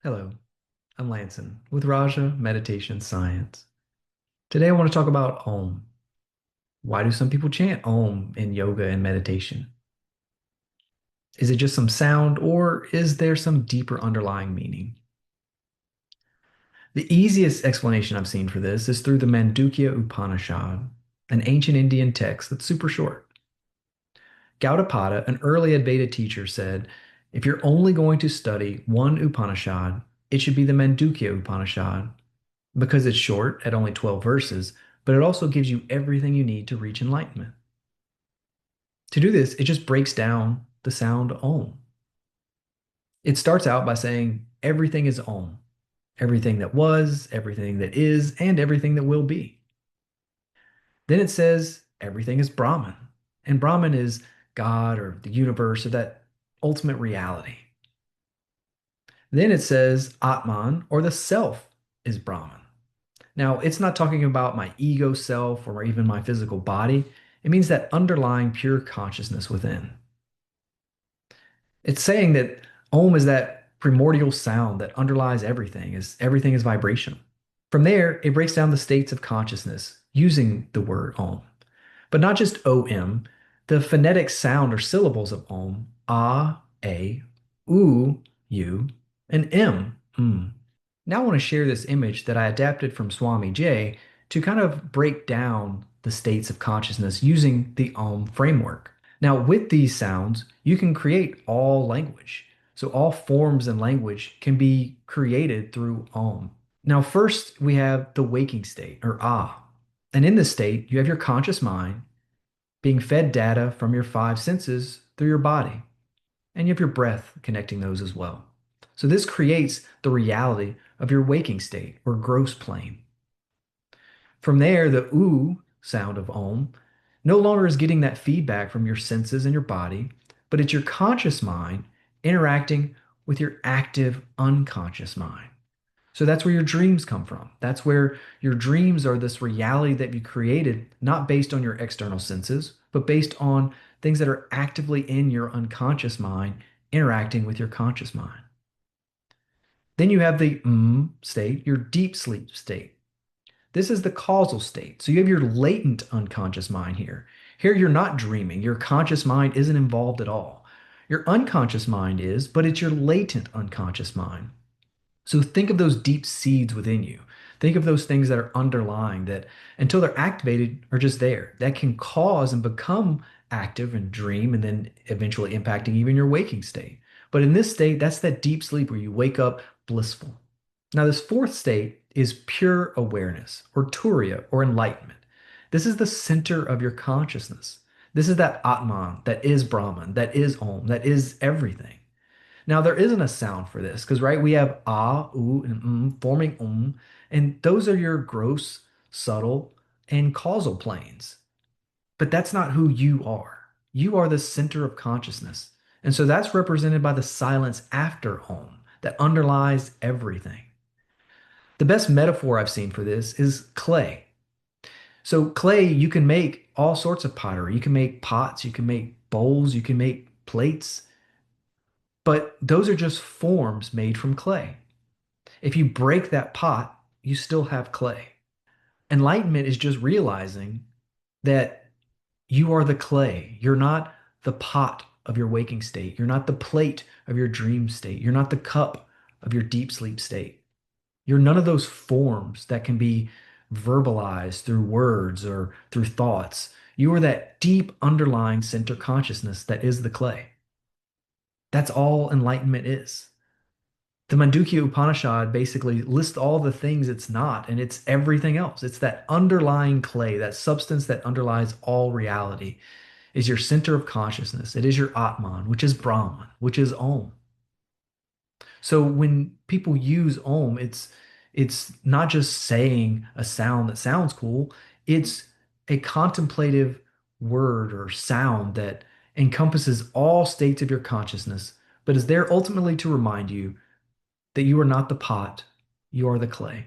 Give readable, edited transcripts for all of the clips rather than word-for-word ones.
Hello, I'm Lanson with Raja Meditation Science. Today I want to talk about Om. Why do some people chant Om in yoga and meditation? Is it just some sound or is there some deeper underlying meaning? The easiest explanation I've seen for this is through the Mandukya Upanishad, an ancient Indian text that's super short. Gaudapada, an early Advaita teacher, said, if you're only going to study one Upanishad, it should be the Mandukya Upanishad because it's short at only 12 verses, but it also gives you everything you need to reach enlightenment. To do this, it just breaks down the sound Om. It starts out by saying everything is Om, everything that was, everything that is, and everything that will be. Then it says everything is Brahman, and Brahman is God or the universe or that ultimate reality. Then it says Atman or the self is Brahman. Now, it's not talking about my ego self or even my physical body. It means that underlying pure consciousness within. It's saying that Om is that primordial sound that underlies everything, is everything is vibrational. From there, it breaks down the states of consciousness using the word Om. But not just OM, the phonetic sound or syllables of Om, A, A, U, U, and M. Now I want to share this image that I adapted from Swami J to kind of break down the states of consciousness using the Om framework. Now, with these sounds, you can create all language. So all forms and language can be created through Om. Now, first we have the waking state or Ah. And in this state, you have your conscious mind being fed data from your five senses through your body. And you have your breath connecting those as well. So this creates the reality of your waking state or gross plane. From there, the oo sound of Om no longer is getting that feedback from your senses and your body, but it's your conscious mind interacting with your active unconscious mind. So that's where your dreams come from. That's where your dreams are this reality that you created, not based on your external senses, but based on things that are actively in your unconscious mind interacting with your conscious mind. Then you have the state, your deep sleep state. This is the causal state. So you have your latent unconscious mind here. Here you're not dreaming. Your conscious mind isn't involved at all. Your unconscious mind is, but it's your latent unconscious mind. So think of those deep seeds within you. Think of those things that are underlying that until they're activated are just there. That can cause and become active and dream and then eventually impacting even your waking state. But in this state, that's that deep sleep where you wake up blissful. Now, this fourth state is pure awareness or Turiya or enlightenment. This is the center of your consciousness. This is that Atman, that is Brahman, that is Om, that is everything. Now, there isn't a sound for this because, right, we have ah, oo, and forming and those are your gross, subtle, and causal planes. But that's not who you are. You are the center of consciousness. And so that's represented by the silence after Om that underlies everything. The best metaphor I've seen for this is clay. So, clay, you can make all sorts of pottery. You can make pots, you can make bowls, you can make plates, but those are just forms made from clay. If you break that pot, you still have clay. Enlightenment is just realizing that you are the clay. You're not the pot of your waking state. You're not the plate of your dream state. You're not the cup of your deep sleep state. You're none of those forms that can be verbalized through words or through thoughts. You are that deep underlying center consciousness that is the clay. That's all enlightenment is. The Mandukya Upanishad basically lists all the things it's not, and it's everything else. It's that underlying clay, that substance that underlies all reality, is your center of consciousness. It is your Atman, which is Brahman, which is Om. So when people use Om, it's not just saying a sound that sounds cool. It's a contemplative word or sound that encompasses all states of your consciousness, but is there ultimately to remind you that you are not the pot, you are the clay.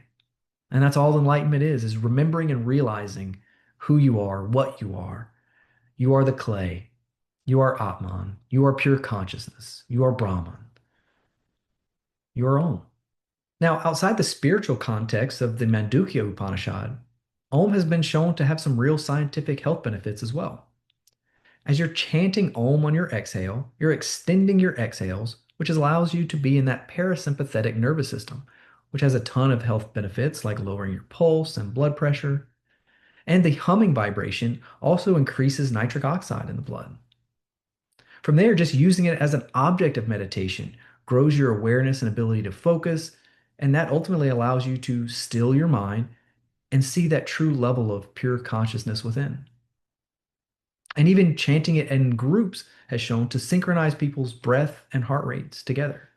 And that's all enlightenment is remembering and realizing who you are, what you are. You are the clay. You are Atman. You are pure consciousness. You are Brahman. You are Om. Now, outside the spiritual context of the Mandukya Upanishad, Om has been shown to have some real scientific health benefits as well. As you're chanting Om on your exhale, you're extending your exhales, which allows you to be in that parasympathetic nervous system, which has a ton of health benefits like lowering your pulse and blood pressure. And the humming vibration also increases nitric oxide in the blood. From there, just using it as an object of meditation grows your awareness and ability to focus, and that ultimately allows you to still your mind and see that true level of pure consciousness within. And even chanting it in groups has shown to synchronize people's breath and heart rates together.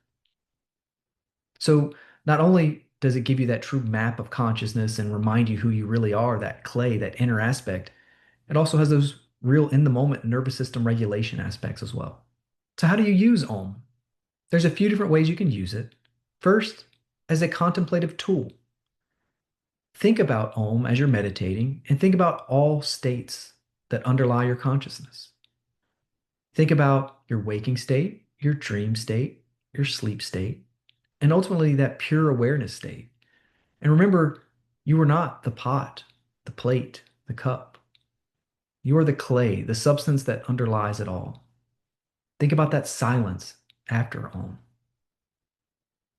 So not only does it give you that true map of consciousness and remind you who you really are, that clay, that inner aspect, it also has those real in the moment nervous system regulation aspects as well. So, how do you use Om? There's a few different ways you can use it. First, as a contemplative tool. Think about Om as you're meditating and think about all states that underlie your consciousness. Think about your waking state, your dream state, your sleep state, and ultimately that pure awareness state. And remember, you are not the pot, the plate, the cup. You are the clay, the substance that underlies it all. Think about that silence after Om.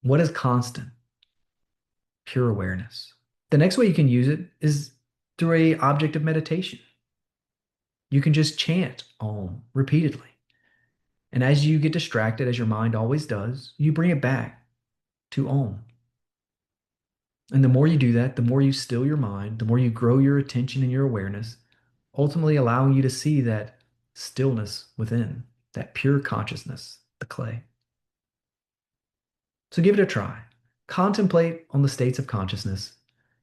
What is constant? Pure awareness. The next way you can use it is through a object of meditation. You can just chant Om repeatedly. And as you get distracted, as your mind always does, you bring it back to Om. And the more you do that, the more you still your mind, the more you grow your attention and your awareness, ultimately allowing you to see that stillness within, that pure consciousness, the clay. So give it a try. Contemplate on the states of consciousness.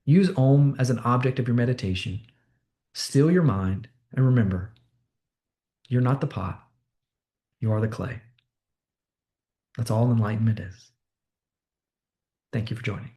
Use Om as an object of your meditation. Still your mind, and remember, you're not the pot, you are the clay. That's all enlightenment is. Thank you for joining.